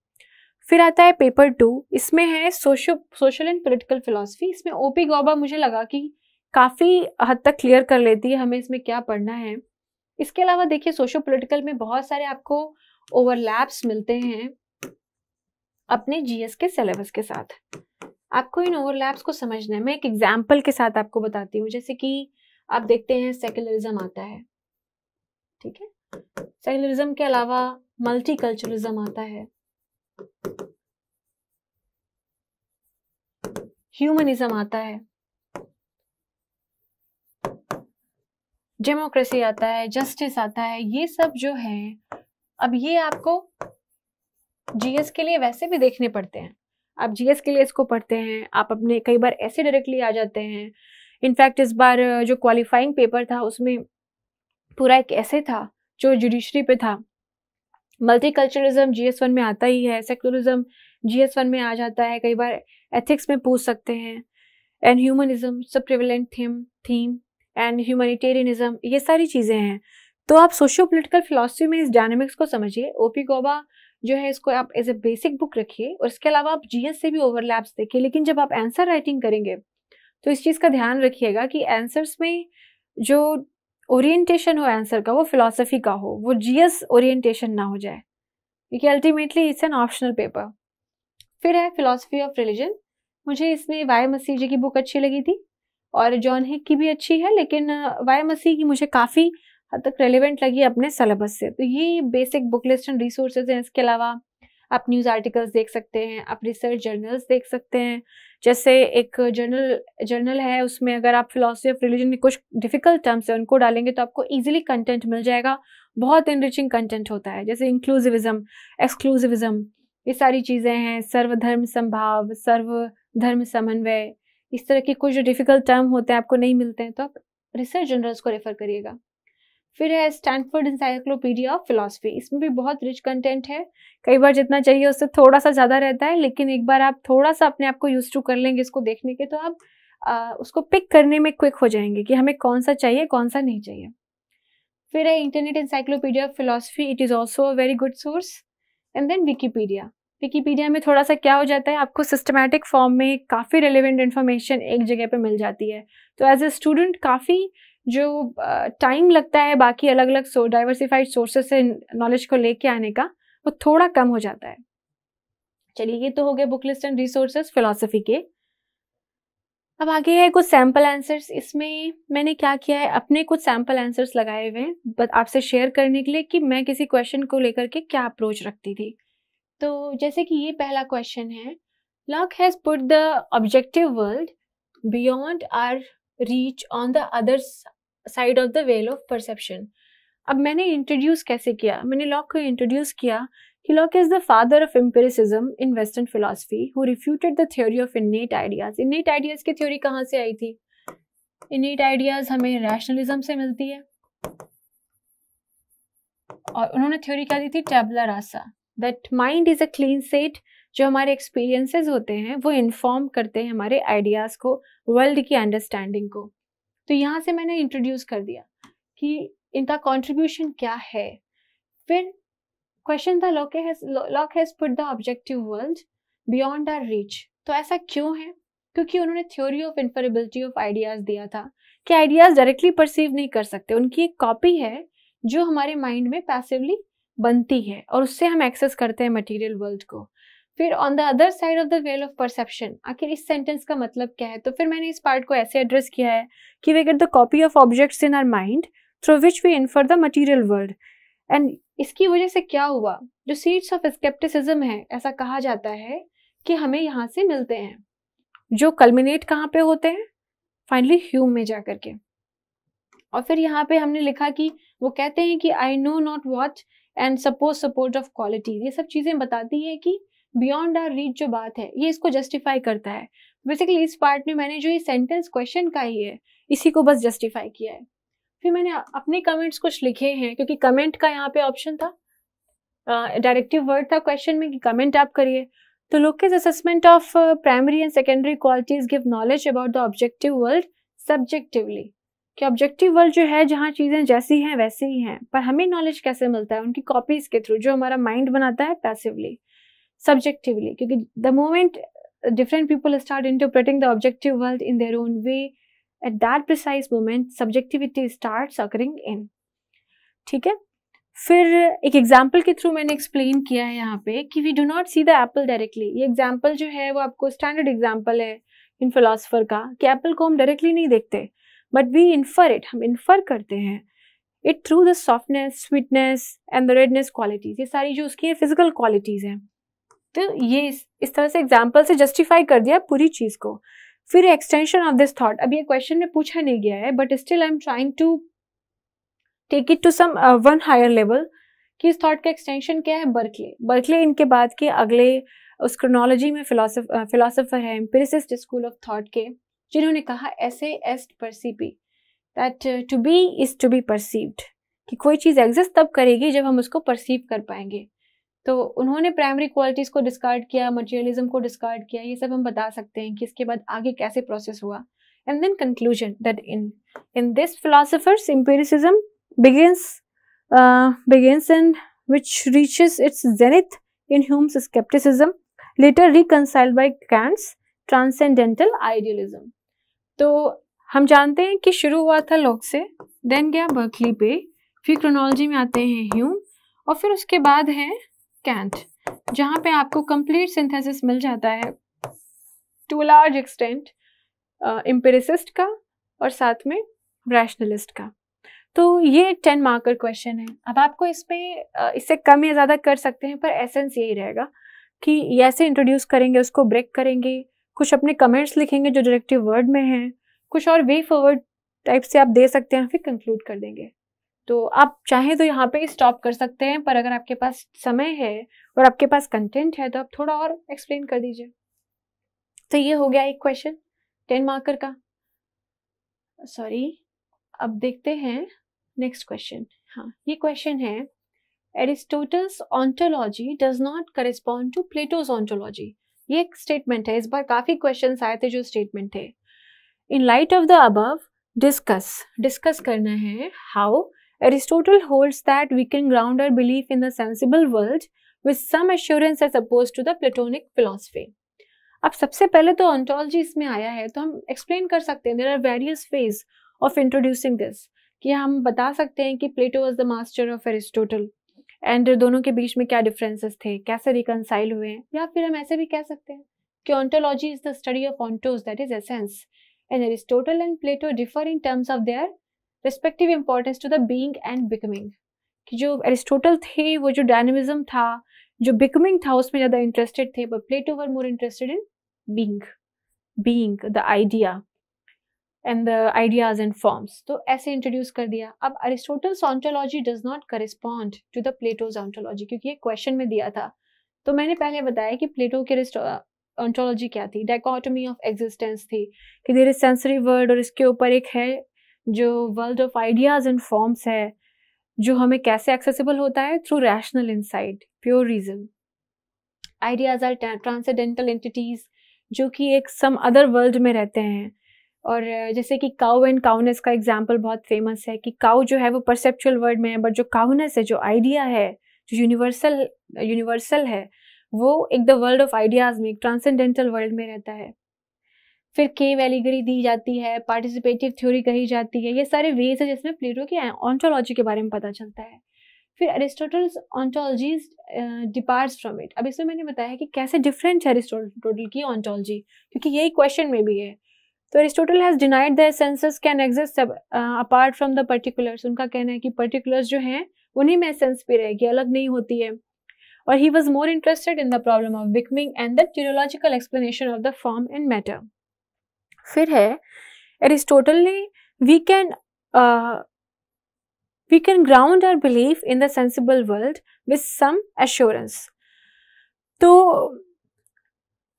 फिर आता है पेपर 2, इसमें है सोशल एंड पॉलिटिकल फिलॉसफी। इसमें ओपी गौबा मुझे लगा कि काफ़ी हद तक क्लियर कर लेती है हमें इसमें क्या पढ़ना है। इसके अलावा देखिए, सोशो पॉलिटिकल में बहुत सारे आपको ओवरलैप्स मिलते हैं अपने GS के सिलेबस के साथ। आपको इन ओवरलैप्स को समझना है। मैं एक एग्जाम्पल के साथ आपको बताती हूँ। जैसे कि आप देखते हैं सेक्युलरिज्म आता है, ठीक है। सेक्युलरिज्म के अलावा मल्टीकल्चरलिज्म आता है, ह्यूमनिज्म आता है, डेमोक्रेसी आता है, जस्टिस आता है। ये सब जो है, अब ये आपको GS के लिए वैसे भी देखने पड़ते हैं। आप GS के लिए इसको पढ़ते हैं, आप अपने कई बार ऐसे डायरेक्टली आ जाते हैं। इनफैक्ट इस बार जो क्वालिफाइंग पेपर था उसमें पूरा एक ऐसे था जो जुडिशरी पे था। मल्टीकल्चरलिज्म GS1 में आता ही है, सेक्युलरिज्म GS1 में आ जाता है, कई बार एथिक्स में पूछ सकते हैं, एंड ह्यूमनिज्म सब प्रिवेलेंट थीम एंड ह्यूमैनिटेरियनिज्म, ये सारी चीज़ें हैं। तो आप सोशियो पॉलिटिकल फिलॉसफी में इस डायनामिक्स को समझिए। ओपी गौबा जो है इसको आप एज ए बेसिक बुक रखिए, और इसके अलावा आप GS से भी ओवरलैप्स देखिए। लेकिन जब आप आंसर राइटिंग करेंगे तो इस चीज़ का ध्यान रखिएगा कि आंसर्स में जो ओरिएंटेशन हो आंसर का वो फिलॉसफी का हो, वो GS ओरिएंटेशन ना हो जाए, क्योंकि ultimately it's an optional paper. फिर है फिलॉसफी ऑफ रिलीजन। मुझे इसमें वाई मसीह जी की बुक अच्छी लगी थी और जॉन हिक की भी अच्छी है, लेकिन वाई मसीह की मुझे काफ़ी हद तक रेलिवेंट लगी अपने सिलेबस से। तो ये basic book list and resources हैं। इसके अलावा आप न्यूज़ आर्टिकल्स देख सकते हैं, आप रिसर्च जर्नल्स देख सकते हैं। जैसे एक जर्नल है, उसमें अगर आप फिलॉसफी ऑफ रिलीजन में कुछ डिफिकल्ट टर्म्स है उनको डालेंगे तो आपको ईजिली कंटेंट मिल जाएगा। बहुत इनरिचिंग कंटेंट होता है, जैसे इंक्लूसिविज्म, एक्सक्लूसिविज्म, ये सारी चीज़ें हैं। सर्वधर्म संभाव, सर्वधर्म समन्वय, इस तरह के कुछ जो डिफिकल्ट टर्म होते हैं आपको नहीं मिलते हैं, तो आप रिसर्च जर्नल्स को रेफर करिएगा। फिर है स्टैनफोर्ड इंसाइक्लोपीडिया ऑफ फिलॉसफी। इसमें भी बहुत रिच कंटेंट है, कई बार जितना चाहिए उससे थोड़ा सा ज़्यादा रहता है, लेकिन एक बार आप थोड़ा सा अपने आप को यूज टू कर लेंगे इसको देखने के, तो आप उसको पिक करने में क्विक हो जाएंगे कि हमें कौन सा चाहिए कौन सा नहीं चाहिए। फिर है internet encyclopedia of philosophy, it is also a very good source. And then Wikipedia में थोड़ा सा क्या हो जाता है, आपको सिस्टमैटिक फॉर्म में काफ़ी रेलिवेंट इन्फॉर्मेशन एक जगह पे मिल जाती है। तो एज ए स्टूडेंट काफ़ी जो टाइम लगता है बाकी अलग अलग डाइवर्सिफाइड सोर्सेज से नॉलेज को लेके आने का, वो थोड़ा कम हो जाता है। चलिए, ये तो हो गए book list and resources philosophy के। अब आगे है कुछ सैम्पल आंसर्स। इसमें मैंने क्या किया है, अपने कुछ सैम्पल आंसर्स लगाए हुए हैं बट आपसे शेयर करने के लिए कि मैं किसी क्वेश्चन को लेकर के क्या अप्रोच रखती थी। तो जैसे कि ये पहला क्वेश्चन है, Locke has put the objective world beyond our reach on the other side of the veil of perception. अब मैंने इंट्रोड्यूस कैसे किया, मैंने लॉक को इंट्रोड्यूस किया कि lock is the father of empiricism in western philosophy who refuted the theory of इनेट ideas. इनेट ideas की theory कहाँ से आई थी? इनेट आइडियाज हमें रैशनलिज्म से मिलती है, और उन्होंने थ्योरी क्या दी थी? Tabula rasa, that mind is a clean slate, जो हमारे एक्सपीरियंसेस होते हैं वो इन्फॉर्म करते हैं हमारे आइडियाज को, वर्ल्ड की अंडरस्टैंडिंग को। तो यहाँ से मैंने इंट्रोड्यूस कर दिया कि इनका कंट्रीब्यूशन क्या है। फिर क्वेश्चन था, Locke has put the objective world beyond our reach. तो ऐसा क्यों है? क्योंकि उन्होंने theory of inferability of ideas दिया था कि आइडियाज डायरेक्टली परसीव नहीं कर सकते, उनकी एक कॉपी है जो हमारे माइंड में पैसिवली बनती है और उससे हम एक्सेस करते हैं मटेरियल वर्ल्ड को। फिर on the other side of the veil of perception, आखिर इस सेंटेंस का मतलब क्या है? तो फिर मैंने इस पार्ट को ऐसे एड्रेस किया है कि we get the copy of objects in our mind through which we infer the material world. And इसकी वजह से क्या हुआ, जो सीड्स ऑफ स्केप्टिसिज्म है, ऐसा कहा जाता है कि हमें यहाँ से मिलते हैं, जो कल्मिनेट कहाँ पे होते हैं? फाइनली ह्यूम में जाकर के। और फिर यहाँ पे हमने लिखा कि वो कहते हैं कि I know not what and suppose support of qualities, ये सब चीजें बताती है कि बियॉन्ड आवर रीच जो बात है ये इसको जस्टिफाई करता है। बेसिकली इस पार्ट में मैंने जो ये सेंटेंस क्वेश्चन का ही है इसी को बस जस्टिफाई किया है। फिर मैंने अपने कमेंट्स कुछ लिखे हैं, क्योंकि कमेंट का यहाँ पे ऑप्शन था, डायरेक्टिव वर्ड था क्वेश्चन में कि कमेंट आप करिए। तो लोकेस assessment of primary and secondary qualities give knowledge about the objective world subjectively, कि ऑब्जेक्टिव वर्ल्ड जो है जहाँ चीजें जैसी हैं वैसे ही हैं, पर हमें नॉलेज कैसे मिलता है? उनकी कॉपीज के थ्रू, जो हमारा माइंड बनाता है पैसिवली। सब्जेक्टिवली, क्योंकि the moment different people start interpreting the objective world in their own way, at that precise moment subjectivity starts occurring in। ठीक है, फिर एक एग्जाम्पल के थ्रू मैंने एक्सप्लेन किया है यहाँ पे कि we do not see the apple directly. ये एग्जाम्पल जो है वो आपको स्टैंडर्ड एग्जाम्पल है इन फिलोसफर का कि एप्पल को हम डायरेक्टली नहीं देखते, बट वी इन्फर इट, हम इन्फर करते हैं it through the softness, sweetness and the redness qualities. ये सारी जो उसकी फिजिकल क्वालिटीज हैं। तो ये इस तरह से एग्जाम्पल से जस्टिफाई कर दिया पूरी चीज को। फिर एक्सटेंशन ऑफ दिस थॉट, अब ये क्वेश्चन में पूछा नहीं गया है, but still I am trying to take it to some one higher level, कि इस थॉट का एक्सटेंशन क्या है? बर्कले इनके बाद के अगले उस क्रोनोलॉजी में फिलोसोफर है एम्पिरिसिस्ट स्कूल ऑफ थॉट के, जिन्होंने कहा esse est percipi, that to be is to be perceived, कि कोई चीज एग्जिस्ट तब करेगी जब हम उसको परसीव कर पाएंगे। तो उन्होंने प्राइमरी क्वालिटीज को डिस्कार्ड किया, मटेरियलिज्म को डिस्कार्ड किया, ये सब हम बता सकते हैं कि इसके बाद आगे कैसे प्रोसेस हुआ। And then conclusion that in this philosophers empiricism begins and which reaches its zenith in Hume's skepticism, later reconciled by Kant's transcendental idealism। तो हम जानते हैं कि शुरू हुआ था लॉक से, देन गया बर्कली पे, फिर क्रोनोलॉजी में आते हैं ह्यूम, और फिर उसके बाद है कैंट, जहाँ पे आपको कंप्लीट सिंथेसिस मिल जाता है टू लार्ज एक्सटेंट एम्पिरिसिस्ट का और साथ में रैशनलिस्ट का। तो ये 10 मार्कर क्वेश्चन है। अब आपको इसमें इससे कम या ज़्यादा कर सकते हैं, पर एसेंस यही रहेगा कि ये ऐसे इंट्रोड्यूस करेंगे, उसको ब्रेक करेंगे, कुछ अपने कमेंट्स लिखेंगे जो डायरेक्टिव वर्ड में हैं, कुछ और वे फॉरवर्ड टाइप से आप दे सकते हैं, फिर कंक्लूड कर देंगे। तो आप चाहें तो यहाँ पे स्टॉप कर सकते हैं, पर अगर आपके पास समय है और आपके पास कंटेंट है तो आप थोड़ा और एक्सप्लेन कर दीजिए। तो ये हो गया एक क्वेश्चन 10 मार्कर का। सॉरी, अब देखते हैं नेक्स्ट क्वेश्चन। हाँ, ये क्वेश्चन है, Aristotle's ontology does not correspond to Plato's ontology. ये एक स्टेटमेंट है, इस बार काफी क्वेश्चंस आए थे जो स्टेटमेंट थे। In light of the above discuss करना है how Aristotle holds that we can ground our belief in the sensible world with some assurance as opposed to the Platonic philosophy। अब सबसे पहले तो ontology इसमें आया है, तो हम एक्सप्लेन कर सकते हैं, there are various ways of introducing this, कि हम बता सकते हैं कि Plato was the master of Aristotle and दोनों के बीच में क्या differences थे, कैसे reconcile हुए हैं, या फिर हम ऐसे भी कह सकते हैं कि ontology is the study of ontos, that is essence, and Aristotle and Plato differ in terms of their respective importance to the being and becoming, कि जो एरिस्टोटल थे वो जो डायनेमिज्म था, जो बिकमिंग था, उसमें ज़्यादा इंटरेस्टेड थे, but Plato were more interested in being the idea and the ideas and forms. तो ऐसे इंट्रोड्यूस कर दिया। अब Aristotle's ontology does not correspond to the Plato's ontology, क्योंकि ये क्वेश्चन में दिया था। तो मैंने पहले बताया कि प्लेटो की ऑन्टोलॉजी क्या थी, डाइकोटोमी ऑफ एग्जिस्टेंस थी, कि देयर इज सेंसरी वर्ल्ड और इसके ऊपर एक है जो world of ideas and forms है, जो हमें कैसे एक्सेसिबल होता है through rational insight, pure reason. Ideas are transcendental entities, जो कि एक सम अदर वर्ल्ड में रहते हैं। और जैसे कि काउ एंड काउनेस का एग्जाम्पल बहुत फेमस है कि काउ जो है वो परसेप्चुअल वर्ल्ड में है, बट जो काउनेस है, जो आइडिया है, जो यूनिवर्सल है, वो एक द वर्ल्ड ऑफ आइडियाज में, एक ट्रांसेंडेंटल वर्ल्ड में रहता है। फिर केव एलिगरी दी जाती है, पार्टिसिपेटिव थ्योरी कही जाती है। ये सारे वेज है जिसमें प्लेटो की ऑन्टोलॉजी के बारे में पता चलता है। फिर Aristotle's ontologies departs from it. अब इसमें मैंने बताया कि कैसे डिफरेंट है एरिस्टोटल की ऑन्टोलॉजी, क्योंकि यही क्वेश्चन में भी है। तो Aristotle has denied the essences can exist apart from the particulars. उनका कहना है कि पर्टिकुलर्स जो हैं उन्हीं में एसेंस भी रहेगी, अलग नहीं होती है। और he was more interested in the problem of becoming and the teleological explanation of the form and matter. फिर है एरिस्टोटल ने we can ground our belief in the sensible world with some assurance. तो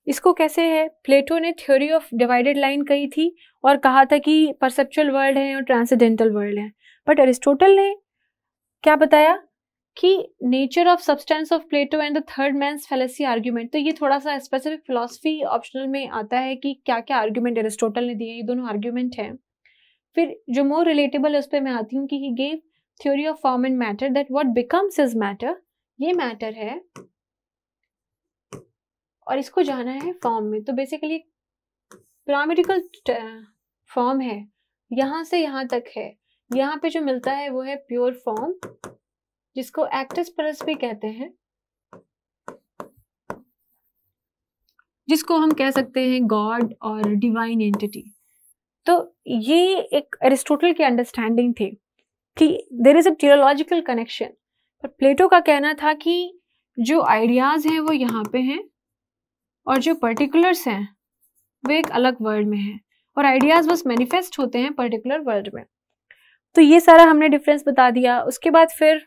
इसको कैसे है, प्लेटो ने theory of divided line कही थी और कहा था कि परसेप्चुअल वर्ल्ड है और ट्रांसेंडेंटल वर्ल्ड है। बट एरिस्टोटल ने क्या बताया कि nature of substance of Plato and the third man's fallacy argument. तो ये थोड़ा सा स्पेसिफिक फिलॉसफी ऑप्शनल में आता है कि क्या क्या आर्ग्यूमेंट एरिस्टोटल ने दिए, ये दोनों आर्ग्यूमेंट हैं। फिर जो मोर रिलेटेबल है उस पर मैं आती हूँ कि he gave theory of form and matter, that what becomes is matter, ये मैटर है और इसको जाना है फॉर्म में। तो बेसिकली पिरामिडिकल फॉर्म है, यहाँ से यहाँ तक है। यहाँ पे जो मिलता है वो है प्योर फॉर्म, जिसको एक्टस प्लस भी कहते हैं, जिसको हम कह सकते हैं गॉड और डिवाइन एंटिटी। तो ये एक एरिस्टोटल की अंडरस्टैंडिंग थी कि there is a theological connection. पर प्लेटो का कहना था कि जो आइडियाज हैं वो यहाँ पे हैं और जो पर्टिकुलर्स हैं वो एक अलग वर्ल्ड में हैं, और आइडियाज बस मैनिफेस्ट होते हैं पर्टिकुलर वर्ल्ड में। तो ये सारा हमने डिफरेंस बता दिया। उसके बाद फिर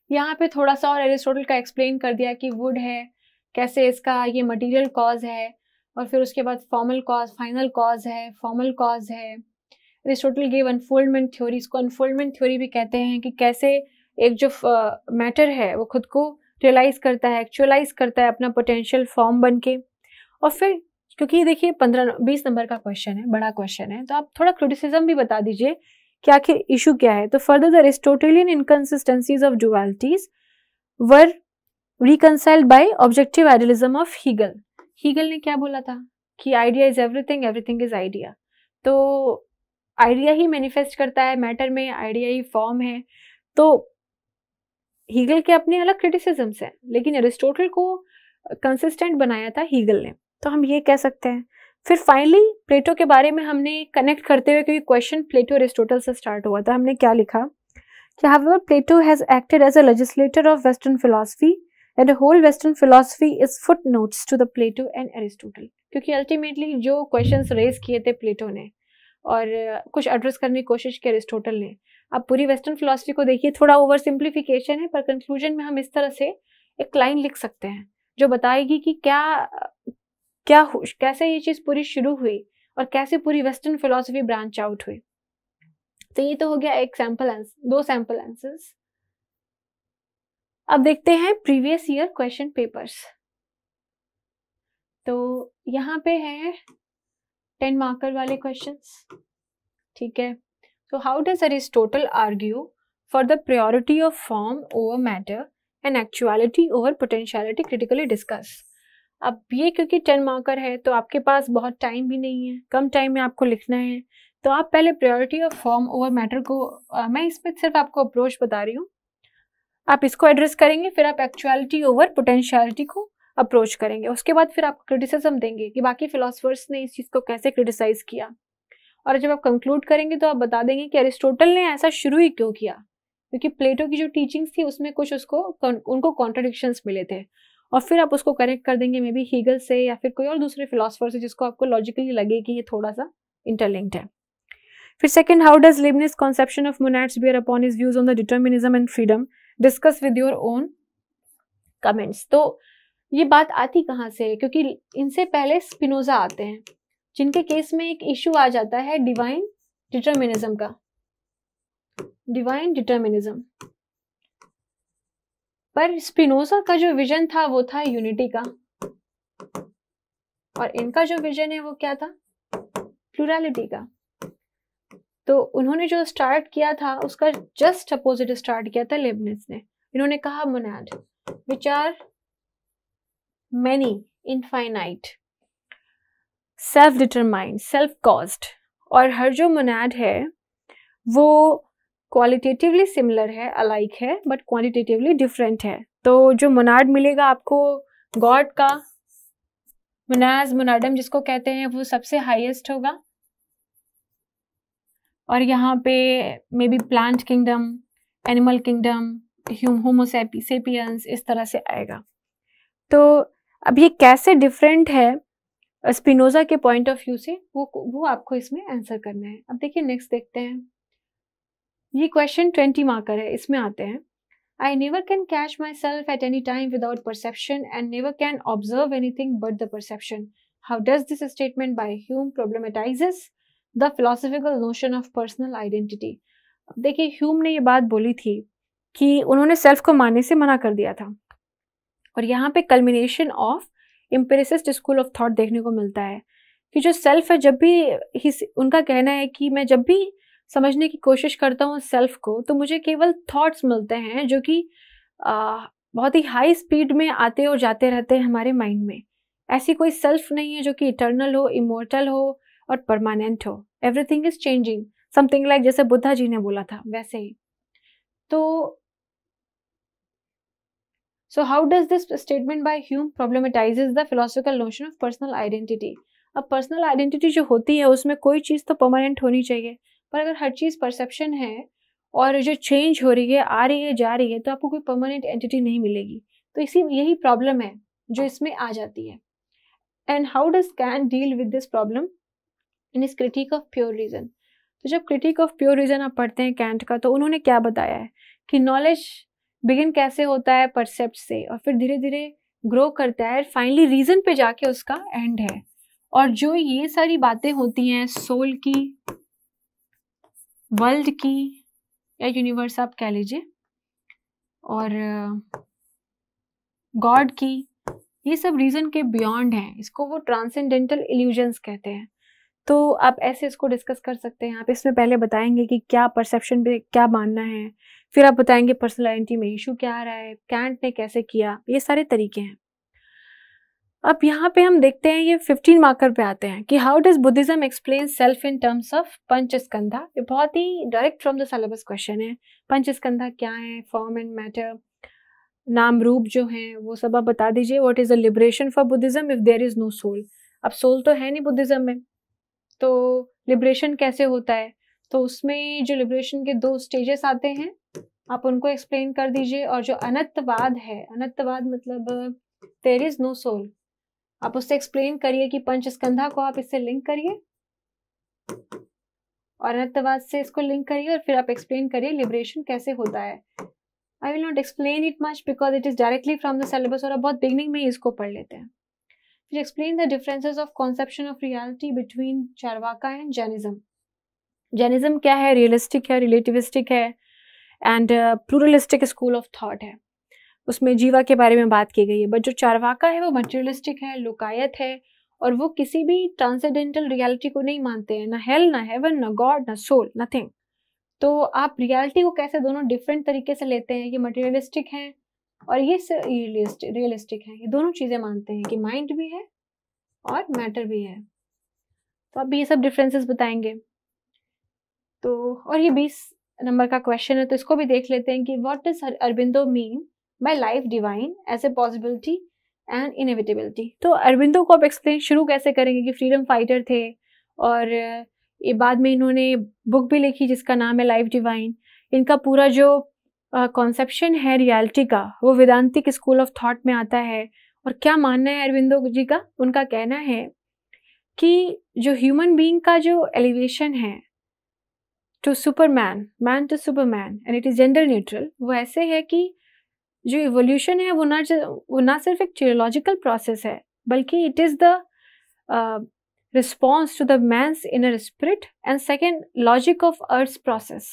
यहाँ पे थोड़ा सा और एरिस्टोटल का एक्सप्लेन कर दिया कि वुड है, कैसे इसका ये मटेरियल कॉज है, और फिर उसके बाद फॉर्मल कॉज, फाइनल कॉज है, फॉर्मल कॉज है। एरिस्टोटल गिव अनफोल्डमेंट थ्योरी, इसको अनफोल्डमेंट थ्योरी भी कहते हैं कि कैसे एक जो मैटर है वो खुद को रियलाइज करता है, एक्चुअलाइज करता है अपना पोटेंशियल फॉर्म बन के। और फिर क्योंकि देखिए 15-20 नंबर का क्वेश्चन है, बड़ा क्वेश्चन है, तो आप थोड़ा क्रिटिसिज्म भी बता दीजिए कि आखिर इशू क्या है। तो further the Aristotelian inconsistencies of dualities were reconciled by objective idealism of Hegel. Hegel ने क्या बोला था कि idea is everything, everything is idea. तो आइडिया ही मैनिफेस्ट करता है मैटर में, आइडिया ही फॉर्म है। तो हीगल के अपने अलग क्रिटिसिज्म्स हैं, लेकिन एरिस्टोटल को कंसिस्टेंट बनाया था हीगल ने, तो हम ये कह सकते हैं। फिर फाइनली प्लेटो के बारे में हमने कनेक्ट करते हुए, क्योंकि क्वेश्चन प्लेटो एरिस्टोटल से स्टार्ट हुआ था, हमने क्या लिखा कि however Plato has acted as a legislator of Western philosophy and the whole Western philosophy is footnotes to the Plato and Aristotle। क्योंकि अल्टीमेटली जो क्वेश्चंस रेज किए थे प्लेटो ने और कुछ एड्रेस करने की कोशिश की एरिस्टोटल ने, अब पूरी वेस्टर्न फिलॉसफी को देखिए, थोड़ा ओवर सिंप्लीफिकेशन है, पर कंक्लूजन में हम इस तरह से एक लाइन लिख सकते हैं जो बताएगी कि कैसे ये चीज पूरी शुरू हुई और कैसे पूरी वेस्टर्न फिलॉसफी ब्रांच आउट हुई। तो ये तो हो गया एक सैंपल आंसर, 2 सैंपल आंसर्स। अब देखते हैं प्रीवियस ईयर क्वेश्चन पेपर्स। तो यहाँ पे है 10 मार्कर वाले क्वेश्चंस, ठीक है। So how does Aristotle argue for the priority of form over matter and actuality over potentiality critically discuss? अब ये क्योंकि 10 मार्कर है तो आपके पास बहुत टाइम भी नहीं है, कम टाइम में आपको लिखना है, तो आप पहले priority of form over matter को मैं इसमें सिर्फ आपको अप्रोच बता रही हूँ, आप इसको एड्रेस करेंगे, फिर आप एक्चुअलिटी ओवर पोटेंशियलिटी को अप्रोच करेंगे। उसके बाद फिर आप क्रिटिसिज्म देंगे कि बाकी फिलोसफर्स ने इस चीज़ को कैसे क्रिटिसाइज किया, और जब आप कंक्लूड करेंगे तो आप बता देंगे कि एरिस्टोटल ने ऐसा शुरू ही क्यों किया, क्योंकि प्लेटो की जो टीचिंग्स थी उसमें कुछ उनको कॉन्ट्रडिक्शंस मिले थे, और फिर आप उसको कनेक्ट कर देंगे मे बी हीगल से या फिर कोई और दूसरे फिलोसफर से जिसको आपको लॉजिकली लगे कि ये थोड़ा सा इंटरलिंक्ड है। फिर second, how does Leibniz conception of monads bear upon his views on the determinism and freedom, discuss with your own comments. तो ये बात आती कहाँ से है, क्योंकि इनसे पहले स्पिनोजा आते हैं जिनके केस में एक इशू आ जाता है डिवाइन डिटर्मिनिज्म का। डिवाइन डिटर्मिनिज्म पर स्पिनोजा का जो विजन था वो था यूनिटी का, और इनका जो विजन है वो क्या था, प्लूरलिटी का। तो उन्होंने जो स्टार्ट किया था उसका जस्ट अपोजिट स्टार्ट किया था लेबनिज ने। इन्होंने कहा monad which are many, infinite, self determined, self caused, और हर जो मोनाड है वो क्वालिटेटिवली सिमिलर है, अलाइक है, बट क्वांटिटेटिवली डिफरेंट है। तो जो मोनाड मिलेगा आपको गॉड का, मोनाज मोनाडम जिसको कहते हैं, वो सबसे हाईएस्ट होगा, और यहाँ पे may be plant kingdom, animal kingdom, homo sapiens, इस तरह से आएगा। तो अब ये कैसे डिफरेंट है स्पिनोजा के पॉइंट ऑफ व्यू से, वो आपको इसमें आंसर करना है। अब देखिए नेक्स्ट देखते हैं, ये क्वेश्चन 20 मार्कर है, इसमें आते हैं। I never can catch myself at any time without perception and never can observe anything but the perception. How does this statement by Hume problematizes the philosophical notion of personal identity? अब देखिए Hume ने ये बात बोली थी कि उन्होंने self को मानने से मना कर दिया था, और यहाँ पे culmination of empiricist school of thought देखने को मिलता है कि जो सेल्फ है, जब भी उनका कहना है कि मैं जब भी समझने की कोशिश करता हूँ सेल्फ को, तो मुझे केवल थॉट्स मिलते हैं जो कि बहुत ही हाई स्पीड में आते और जाते रहते हैं हमारे माइंड में। ऐसी कोई सेल्फ नहीं है जो कि इटर्नल हो, इमोर्टल हो और परमानेंट हो। Everything is changing, something like जैसे बुद्धा जी ने बोला था वैसे ही। तो So how does this statement by Hume problematizes the philosophical notion of personal identity? अब पर्सनल आइडेंटिटी जो होती है उसमें कोई चीज़ तो परमानेंट होनी चाहिए, पर अगर हर चीज़ परसेप्शन है और जो चेंज हो रही है, आ रही है, जा रही है, तो आपको कोई परमानेंट एंटिटी नहीं मिलेगी। तो यही प्रॉब्लम है जो इसमें आ जाती है। And how does Kant deal with this problem in his critique of pure reason? तो जब क्रिटिक ऑफ प्योर रीजन आप पढ़ते हैं कैंट का, तो उन्होंने क्या बताया है कि नॉलेज बिगिन कैसे होता है परसेप्ट से, और फिर धीरे धीरे ग्रो करता है, फाइनली रीजन पे जाके उसका एंड है। और जो ये सारी बातें होती हैं सोल की, वर्ल्ड की, या यूनिवर्स आप कह लीजिए, और गॉड की, ये सब रीजन के बियॉन्ड हैं। इसको वो ट्रांसेंडेंटल इल्यूजन्स कहते हैं। तो आप ऐसे इसको डिस्कस कर सकते हैं। आप इसमें पहले बताएंगे कि क्या परसेप्शन पे क्या मानना है, फिर आप बताएंगे पर्सनल आइडेंटिटी में इशू क्या आ रहा है, कैंट ने कैसे किया, ये सारे तरीके हैं। अब यहाँ पे हम देखते हैं, ये 15 मार्कर पे आते हैं कि how does Buddhism explain self in terms of panchaskandha. ये बहुत ही direct from the syllabus question है। पंचस्कंधा क्या है, फॉर्म एंड मैटर, नाम रूप जो हैं वो सब आप बता दीजिए। What is the liberation for Buddhism if there is no soul? अब सोल तो है नहीं बुद्धिज्म में, तो लिबरेशन कैसे होता है? तो उसमें जो लिबरेशन के 2 स्टेजेस आते हैं, आप उनको एक्सप्लेन कर दीजिए। और जो अनंतवाद है, अनंतवाद मतलब देयर इज नो सोल, आप उससे एक्सप्लेन करिए कि पंचस्कंधा को आप इससे लिंक करिए और अनंतवाद से इसको लिंक करिए, और फिर आप एक्सप्लेन करिए लिबरेशन कैसे होता है। I will not explain it much because it is directly from the syllabus, और आप बहुत बिगनिंग में ही इसको पढ़ लेते हैं। फिर explain the differences of conception of reality between Charvaka and Jainism. Jainism क्या है? रियलिस्टिक है, रिलेटिविस्टिक है, and pluralistic school of thought है। उसमें जीवा के बारे में बात की गई है। बट जो चारवाका है वो मटेरियलिस्टिक है, लोकायत है, और वो किसी भी ट्रांसेंडेंटल रियलिटी को नहीं मानते हैं, ना हेल, ना हेवन, ना गॉड, ना सोल, नथिंग। तो आप रियलिटी को कैसे दोनों डिफरेंट तरीके से लेते हैं, ये मटेरियलिस्टिक है और ये रियलिस्टिक है। ये दोनों चीज़ें मानते हैं कि माइंड भी है और मैटर भी है। तो आप ये सब डिफरेंसेस बताएंगे। तो और ये 20 नंबर का क्वेश्चन है, तो इसको भी देख लेते हैं कि what does Aurobindo mean by life divine as a possibility and inevitability. तो अरबिंदो को आप एक्सप्लेन शुरू कैसे करेंगे कि फ्रीडम फाइटर थे, और ये बाद में इन्होंने बुक भी लिखी जिसका नाम है लाइफ डिवाइन। इनका पूरा जो कॉन्सेप्शन है रियलिटी का वो वेदांतिक स्कूल ऑफ थॉट में आता है। और क्या मानना है अरबिंदो जी का? उनका कहना है कि जो ह्यूमन बीइंग का जो एलिवेशन है to superman, man to superman, and it is gender neutral, वो ऐसे है कि जो इवोल्यूशन है वो ना सिर्फ एक थियोलॉजिकल प्रोसेस है, बल्कि it is the response to the man's inner spirit and second logic of earth process.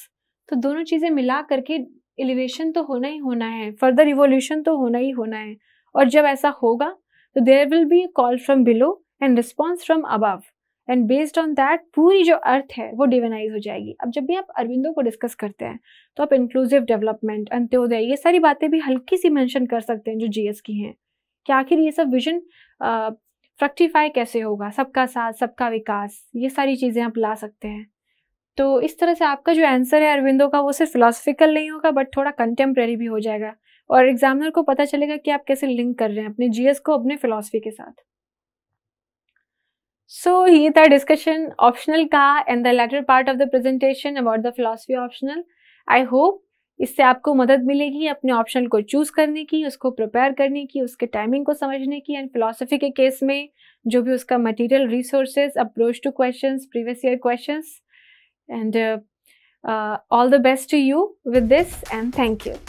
तो दोनों चीज़ें मिला करके एलिवेशन तो होना ही होना है, फर्दर इवोल्यूशन तो होना ही होना है। और जब ऐसा होगा तो there will be call from below and response from above, and based on that पूरी जो अर्थ है वो डिवाइनाइज हो जाएगी। अब जब भी आप अरविंदो को डिस्कस करते हैं तो आप इंक्लूसिव डेवलपमेंट, अंत्योदय, ये सारी बातें भी हल्की सी मेंशन कर सकते हैं जो जीएस की हैं, कि आखिर ये सब विजन फ्रक्टिफाई कैसे होगा, सबका साथ सबका विकास, ये सारी चीज़ें आप ला सकते हैं। तो इस तरह से आपका जो आंसर है अरविंदो का वो सिर्फ फिलोसफिकल नहीं होगा बट थोड़ा कंटेम्प्रेरी भी हो जाएगा, और एग्जामिनर को पता चलेगा कि आप कैसे लिंक कर रहे हैं अपने जीएस को अपने फिलोसफी के साथ। सो ये था डिस्कशन ऑप्शनल का and the latter part of the presentation about the philosophy optional. I hope इससे आपको मदद मिलेगी अपने ऑप्शनल को चूज करने की, उसको प्रिपेयर करने की, उसके टाइमिंग को समझने की, एंड फिलोसफी के केस में जो भी उसका material, resources, approach two questions, previous year questions, and all the best to you with this, and thank you.